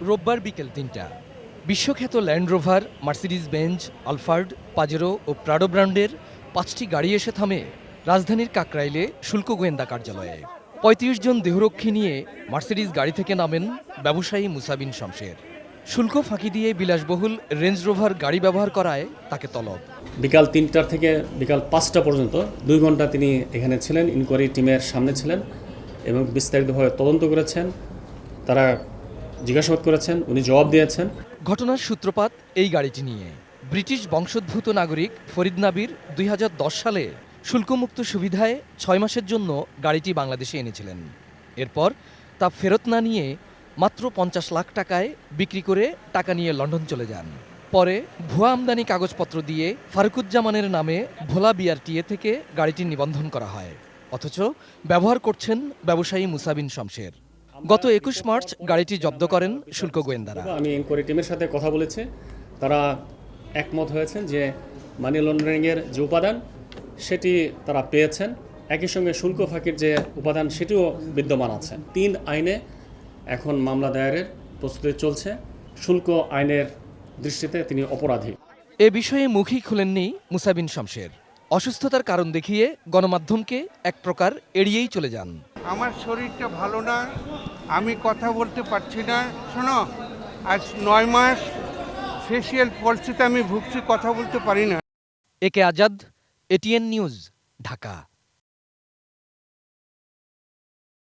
রোববার বিকেল ৩টা বিশ্বখ্যাত Land Rover, Mercedes Benz, Alphard, Pajero ও প্রাডো ব্র্যান্ডের ৫টি গাড়ি এসে থামে রাজধানীর কাকরাইলে শুল্ক গোয়েন্দা কার্যালয়ে। ৩৫ জন দেহরক্ষী নিয়ে মার্সিডিজ গাড়ি থেকে নামেন ব্যবসায়ী মুসা বিন শমশের। শুল্ক ফাঁকি দিয়ে বিলাসবহুল রেঞ্জ রোভার গাড়ি ব্যবহার করায় তাকে তলব। বিকাল ৩টা থেকে বিকাল ৫টা পর্যন্ত ২ ঘন্টা তিনি এখানে ছিলেন, ইনকোয়ারি টিমের সামনে ছিলেন এবং বিস্তারিতভাবে তদন্ত করেছেন। তারা জিজ্ঞাসাবাদ করেছেন, উনি জবাব দিয়েছেন। ঘটনার সূত্রপাত এই গাড়িটি নিয়ে। ব্রিটিশ বংশোদ্ভূত নাগরিক ফরিদ নাবির ২০১০ সালে শুল্কমুক্ত সুবিধায় ৬ মাসের জন্য গাড়িটি বাংলাদেশে এনেছিলেন। এরপর তা ফেরত না নিয়ে মাত্র ৫০ লাখ টাকায় বিক্রি করে টাকা নিয়ে লন্ডন চলে যান। পরে ভুয়া আমদানি কাগজপত্র দিয়ে ফারুকুজ্জামানের নামে ভোলা বিআরটিএ থেকে গাড়িটির নিবন্ধন করা হয়। অথচ ব্যবহার করছেন ব্যবসায়ী মুসা বিন শমশের। গত ২১ মার্চ গাড়িটি জব্দ করেন শুল্ক গোয়েন্দারা। আমি ইনকোয়ারি টিমের সাথে কথা বলেছি, তারা একমত হয়েছেন যে মানি লন্ডারিংয়ের যে উপাদান সেটি তারা পেয়েছেন, একই সঙ্গে শুল্ক ফাঁকির যে উপাদান সেটিও বিদ্যমান আছে। ৩ আইনে এখন মামলা দায়েরের প্রস্তুতি চলছে। শুল্ক আইনের দৃষ্টিতে তিনি অপরাধী। এ বিষয়ে মুখই খুলেননি মুসা বিন শমশের। অসুস্থতার কারণ দেখিয়ে গণমাধ্যমকে এক প্রকার এড়িয়েই চলে যান। আমার শরীরটা ভালো না, আমি কথা বলতে পারছি না। শোনো, আজ ৯ মাস ফেসিয়াল পলসিতে আমি ভুগছি, কথা বলতে পারি না। একে আজাদ, এটিএন নিউজ, ঢাকা।